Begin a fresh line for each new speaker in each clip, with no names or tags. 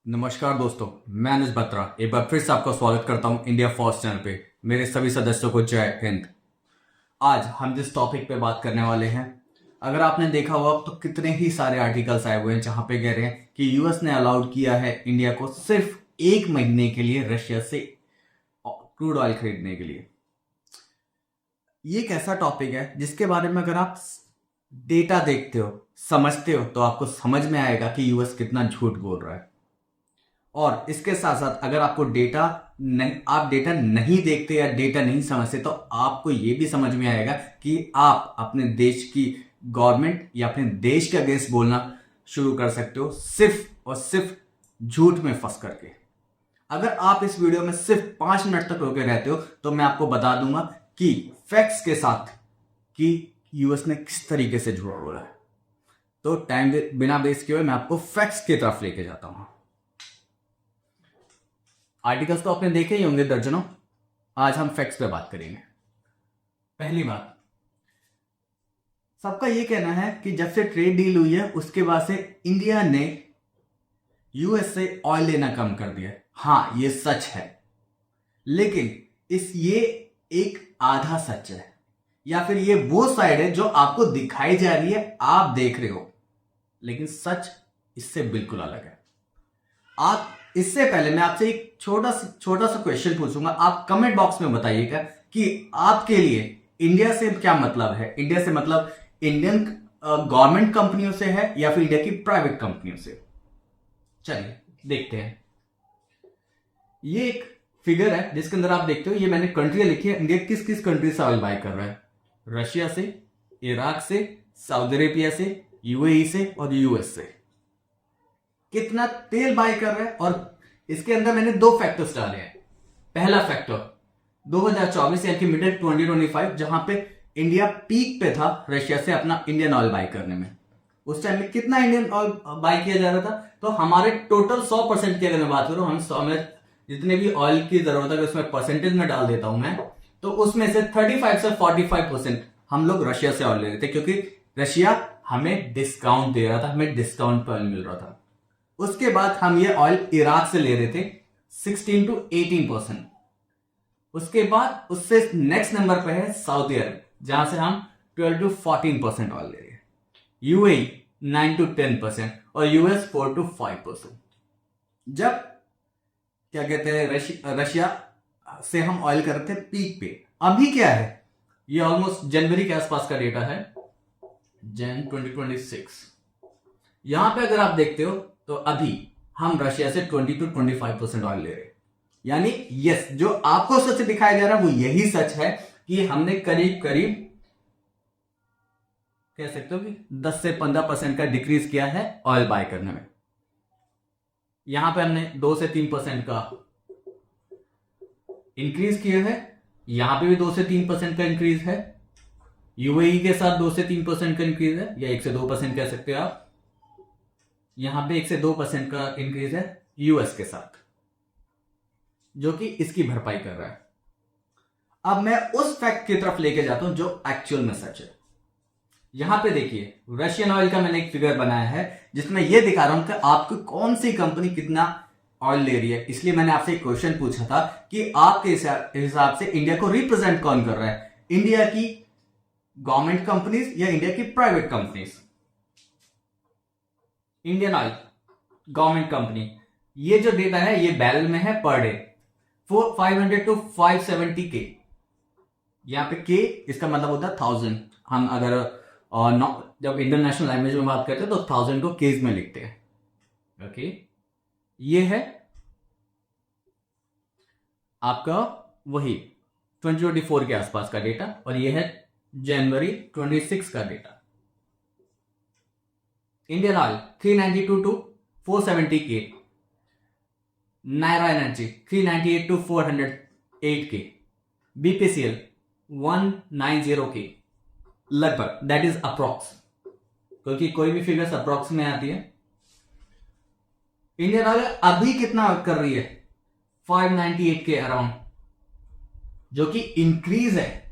नमस्कार दोस्तों, मैं अनुज बत्रा एक बार फिर से आपका स्वागत करता हूं इंडिया फर्स्ट चैनल पे। मेरे सभी सदस्यों को जय हिंद। आज हम जिस टॉपिक पे बात करने वाले हैं, अगर आपने देखा हुआ तो कितने ही सारे आर्टिकल्स आए हुए हैं जहां पे कह रहे हैं कि यूएस ने अलाउड किया है इंडिया को सिर्फ 1 महीने के लिए रशिया से क्रूड ऑयल खरीदने के लिए। ये एक ऐसा टॉपिक है जिसके बारे में अगर आप डेटा देखते हो, समझते हो, तो आपको समझ में आएगा कि यूएस कितना झूठ बोल रहा है। और इसके साथ साथ अगर आपको आप डेटा नहीं देखते या डेटा नहीं समझते, तो आपको यह भी समझ में आएगा कि आप अपने देश की गवर्नमेंट या अपने देश के अगेंस्ट बोलना शुरू कर सकते हो सिर्फ और सिर्फ झूठ में फंस करके। अगर आप इस वीडियो में सिर्फ 5 मिनट तक रोके रहते हो तो मैं आपको बता दूंगा कि फैक्ट्स के साथ कि यूएस ने किस तरीके से झूठ बोला है। तो टाइम बिना वेस्ट किए हुए मैं आपको फैक्ट्स की तरफ लेके जाता हूं। आर्टिकल्स तो आपने देखे ही होंगे दर्जनों। आज हम फैक्ट्स पे बात करेंगे। पहली बात, सबका ये कहना है कि जब से ट्रेड डील हुई है उसके बाद से इंडिया ने यूएस से ऑयल लेना कम कर दिया है। हाँ, ये सच है, लेकिन ये एक आधा सच है, या फिर ये वो साइड है जो आपको दिखाई जा रही है, आप देख रहे हो, लेकिन सच इससे बिल्कुल अलग है। आप इससे पहले मैं आपसे एक छोटा सा क्वेश्चन पूछूंगा। आप कमेंट बॉक्स में बताइएगा कि आपके लिए इंडिया से क्या मतलब है। इंडिया से मतलब इंडियन गवर्नमेंट कंपनियों से है या फिर इंडिया की प्राइवेट कंपनियों से। चलिए देखते हैं। ये एक फिगर है जिसके अंदर आप देखते हो, ये मैंने कंट्री लिखी है। इंडिया किस किस कंट्री से ऑयल बाय कर रहा है? रशिया से, इराक से, सऊदी अरेबिया से, यूएई से और यूएस से। कितना तेल बाय कर रहा है, और इसके अंदर मैंने 2 फैक्टर्स डाले हैं। पहला फैक्टर 2024 यानी कि मिड 2025, जहां पे इंडिया पीक पे था रशिया से अपना इंडियन ऑयल बाय करने में। उस टाइम में कितना इंडियन ऑयल बाय किया जा रहा था? तो हमारे टोटल 100% की अगर मैं बात करूं, हमें जितने भी ऑयल की जरूरत है उसमें परसेंटेज में डाल देता हूं मैं, तो उसमें से 35 से 45% हम लोग रशिया से ऑयल ले रहे थे, क्योंकि रशिया हमें डिस्काउंट दे रहा था, हमें डिस्काउंट पर ऑयल मिल रहा था। उसके बाद हम ये ऑयल इराक से ले रहे थे 16 to 18%। उसके बाद उससे नेक्स्ट नंबर पे है सऊदी अरब, जहां से हम 12 to 14% ऑयल ले रहे हैं। यूएई 9 to 10% और यूएस 4 to 5%। जब क्या कहते हैं रशिया से हम ऑयल कर रहे थे पीक पे। अभी क्या है? ये ऑलमोस्ट जनवरी के आसपास का डेटा है, जन 2026। यहां पे अगर आप देखते हो तो अभी हम रशिया से 20 to 25% ऑयल ले रहे हैं। यानी यस, जो आपको सच दिखाया जा रहा है वो यही सच है कि हमने करीब करीब कह सकते हो कि 10 से 15% का डिक्रीज किया है ऑयल बाय करने में। यहां पे हमने 2 से 3% का इंक्रीज किया है, यहां पे भी 2 से 3% का इंक्रीज है। यूएई के साथ 2 से 3% का इंक्रीज है, या 1 से 2% कह सकते हो आप। यहां पे 1 से 2% का इंक्रीज है यूएस के साथ, जो कि इसकी भरपाई कर रहा है। अब मैं उस फैक्ट की तरफ लेके जाता हूं जो एक्चुअल में सच है। यहां पे देखिए, रशियन ऑयल का मैंने एक फिगर बनाया है जिसमें यह दिखा रहा हूं कि आपको कौन सी कंपनी कितना ऑयल ले रही है। इसलिए मैंने आपसे एक क्वेश्चन पूछा था कि आपके हिसाब से इंडिया को रिप्रेजेंट कौन कर रहा है? इंडिया की गवर्नमेंट कंपनीज या इंडिया की private companies? Indian oil government company. ये जो डेटा है ये बैरल में है पर डे, 500 to 570 के। यहां पे के इसका मतलब होता है 1000। हम अगर जब इंटरनेशनल लैंग्वेज में बात करते हैं तो 1000 को केज में लिखते हैं। ओके, ये है आपका वही 2024 के आसपास का डेटा, और ये है जनवरी 26 का डेटा। इंडियन ऑयल 392 to 470 के, नायरा एनर्जी 398 to 408 के, बीपीसीएल 190 के लगभग, दैट इज अप्रॉक्स, क्योंकि कोई भी फिगर्स अप्रॉक्स में आती है। इंडियन ऑयल अभी कितना कर रही है? 598 के अराउंड, जो कि इंक्रीज है।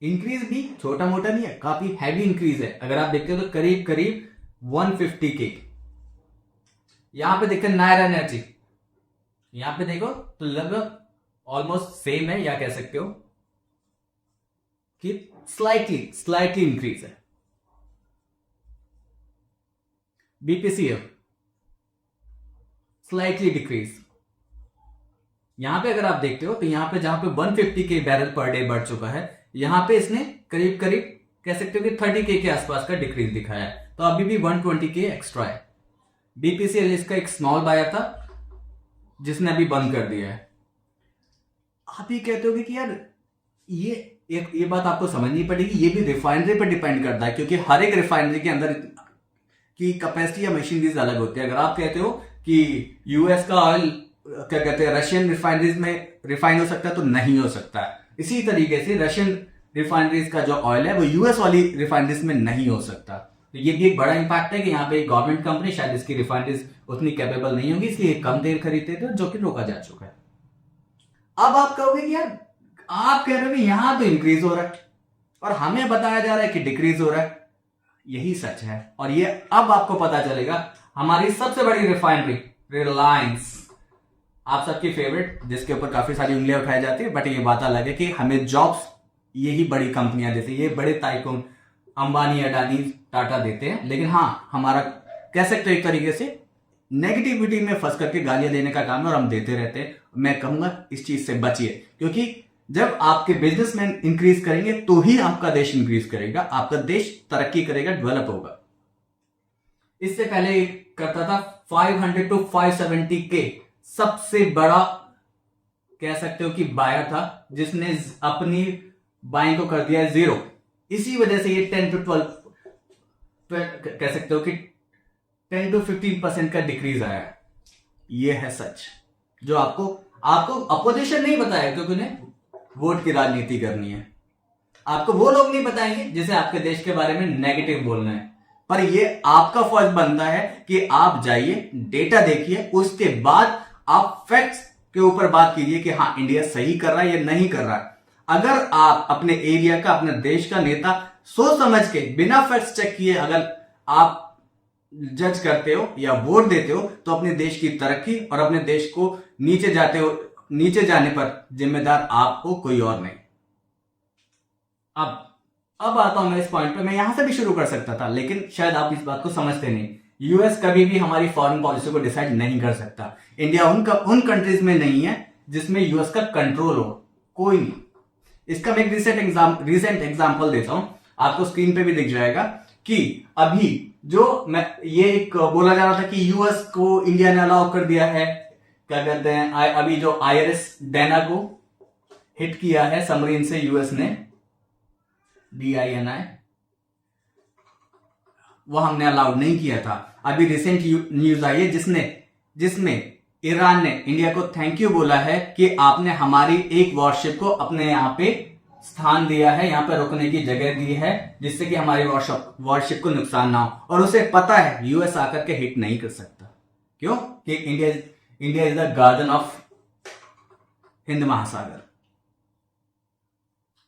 इंक्रीज भी छोटा मोटा नहीं है, काफी हैवी इंक्रीज है। अगर आप देखते हो तो करीब करीब 150 के यहां पे देखो नायरा एनर्जी, यहां पे देखो तो लगभग ऑलमोस्ट सेम है, या कह सकते हो कि स्लाइटली इंक्रीज है। BPCL slightly decrease. यहां पे अगर आप देखते हो तो यहां पे जहां पे 150 के बैरल पर डे बढ़ चुका है, यहां पे इसने करीब करीब कह सकते हो कि 30 के आसपास का डिक्रीज दिखाया है, तो अभी भी 120 के एक्स्ट्रा है। बीपीसीएल इसका एक स्मॉल बायर था जिसने अभी बंद कर दिया है। आप ये कहते हो कि यार ये बात आपको समझनी पड़ेगी, ये भी रिफाइनरी पर डिपेंड करता है, क्योंकि हर एक रिफाइनरी के अंदर की कैपेसिटी या मशीनरीज अलग होती है। अगर आप कहते हो कि यूएस का ऑयल क्या कहते हैं रशियन रिफाइनरीज में रिफाइन हो सकता है, तो नहीं हो सकता है। इसी तरीके से रशियन रिफाइनरीज का जो ऑयल है वो यूएस वाली रिफाइनरीज में नहीं हो सकता। तो ये भी एक बड़ा इंपैक्ट है कि यहाँ पे गवर्नमेंट कंपनी शायद इसकी रिफाइनरीज उतनी कैपेबल नहीं होगी, इसलिए कम तेल खरीदते थे, जो कि रोका जा चुका है। अब आप कहोगे कि यार आप कह रहे हो कि यहां तो इंक्रीज हो रहा है और हमें बताया जा रहा है कि डिक्रीज हो रहा है। यही सच है, और ये अब आपको पता चलेगा। हमारी सबसे बड़ी रिफाइनरी रिलायंस, आप सबकी फेवरेट, जिसके ऊपर काफी सारी उंगलियां उठाई जाती है, बट ये बात अलग है कि हमें जॉब्स यही बड़ी कंपनियां देती है, ये बड़े टाइकून अंबानी, अडानी, टाटा देते हैं। लेकिन हाँ, हमारा कह सकते हो एक तरीके से नेगेटिविटी में फंस करके गालियां देने का काम है, और हम देते रहते हैं। मैं कहूंगा इस चीज से बचिए, क्योंकि जब आपके बिजनेसमैन इंक्रीज करेंगे तो ही आपका देश इंक्रीज करेगा, आपका देश तरक्की करेगा, डेवलप होगा। इससे पहले करता था 500 to 570 के सबसे बड़ा कह सकते हो कि बायर था, जिसने अपनी बाइंग को कर दिया है 0। इसी वजह से ये 10 to 12 कह सकते हो कि 10 to 15% का डिक्रीज आया है। ये है सच, जो आपको अपोजिशन नहीं बताया, क्योंकि उन्हें वोट की राजनीति करनी है। आपको वो लोग नहीं बताएंगे जिसे आपके देश के बारे में नेगेटिव बोलना है, पर ये आपका फर्ज बनता है कि आप जाइए, डेटा देखिए, उसके बाद आप फैक्ट्स के ऊपर बात कीजिए कि हाँ इंडिया सही कर रहा है या नहीं कर रहा है। अगर आप अपने एरिया का, अपने देश का नेता सोच समझ के बिना फैक्ट्स चेक किए अगर आप जज करते हो या वोट देते हो, तो अपने देश की तरक्की और अपने देश को नीचे जाने पर जिम्मेदार आप हो, कोई और नहीं। अब आता हूं मैं इस पॉइंट पे। मैं यहां से भी शुरू कर सकता था, लेकिन शायद आप इस बात को समझते नहीं। यूएस कभी भी हमारी फॉरेन पॉलिसी को डिसाइड नहीं कर सकता। इंडिया उन कंट्रीज में नहीं है जिसमें यूएस का कंट्रोल हो, कोई नहीं। इसका मैं एक रिसेंट एग्जांपल देता हूं, आपको स्क्रीन पे भी दिख जाएगा कि अभी जो ये एक बोला जा रहा था कि यूएस को इंडिया ने अलाउ कर दिया है, क्या कहते हैं, अभी जो आईआरएस डैना को हिट किया है सबमरीन से यूएस ने, DINI, वो हमने अलाउड नहीं किया था। अभी रिसेंट न्यूज आई है जिसमें ईरान ने इंडिया को थैंक यू बोला है कि आपने हमारी एक वॉरशिप को अपने यहां पे स्थान दिया है, यहां पे रुकने की जगह दी है, जिससे कि हमारी वॉरशिप को नुकसान ना हो। और उसे पता है यूएस आकर के हिट नहीं कर सकता। क्यों? कि India is the garden of Hind महासागर।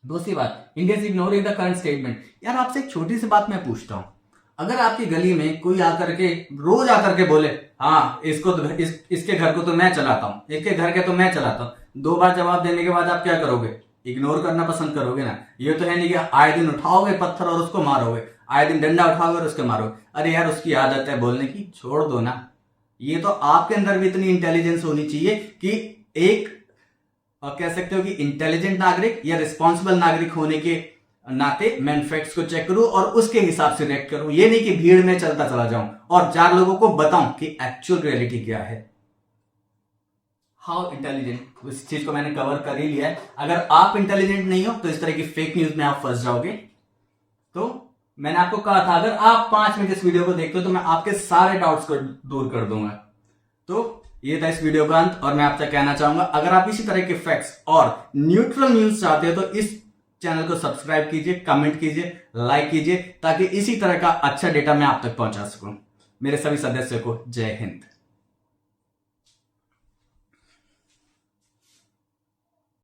दूसरी बात, India is ignoring the current statement. यार आपसे एक छोटी सी बात मैं पूछता हूं, अगर आपकी गली में कोई रोज आकर के बोले हाँ इसके घर को तो मैं चलाता हूं, इसके घर के तो मैं चलाता हूं, 2 बार जवाब देने के बाद आप क्या करोगे? इग्नोर करना पसंद करोगे ना। ये तो है नहीं कि आए दिन उठाओगे पत्थर और उसको मारोगे, आए दिन डंडा उठाओगे और उसको मारोगे। अरे यार उसकी आदत है बोलने की, छोड़ दो ना। ये तो आपके अंदर भी इतनी इंटेलिजेंस होनी चाहिए कि एक कह सकते हो कि इंटेलिजेंट नागरिक या रिस्पॉन्सिबल नागरिक होने के नाते मैं फैक्ट्स को चेक करूं और उसके हिसाब से रिएक्ट करूं। ये नहीं कि भीड़ में चलता चला जाऊं और 4 लोगों को बताऊं कि एक्चुअल रियलिटी क्या है। हाउ इंटेलिजेंट, उस चीज को मैंने कवर कर ही लिया है। अगर आप इंटेलिजेंट नहीं हो तो इस तरह की फेक न्यूज में आप फंस जाओगे। तो मैंने आपको कहा था अगर आप 5 मिनट इस वीडियो को देखते हो तो मैं आपके सारे डाउट्स को दूर कर दूंगा। तो ये था इस वीडियो का अंत, और मैं आपसे कहना चाहूंगा अगर आप इसी तरह के फैक्ट्स और न्यूट्रल न्यूज चाहते हो तो इस चैनल को सब्सक्राइब कीजिए, कमेंट कीजिए, लाइक कीजिए, ताकि इसी तरह का अच्छा डेटा मैं आप तक पहुंचा सकूं। मेरे सभी सदस्यों को जय हिंद।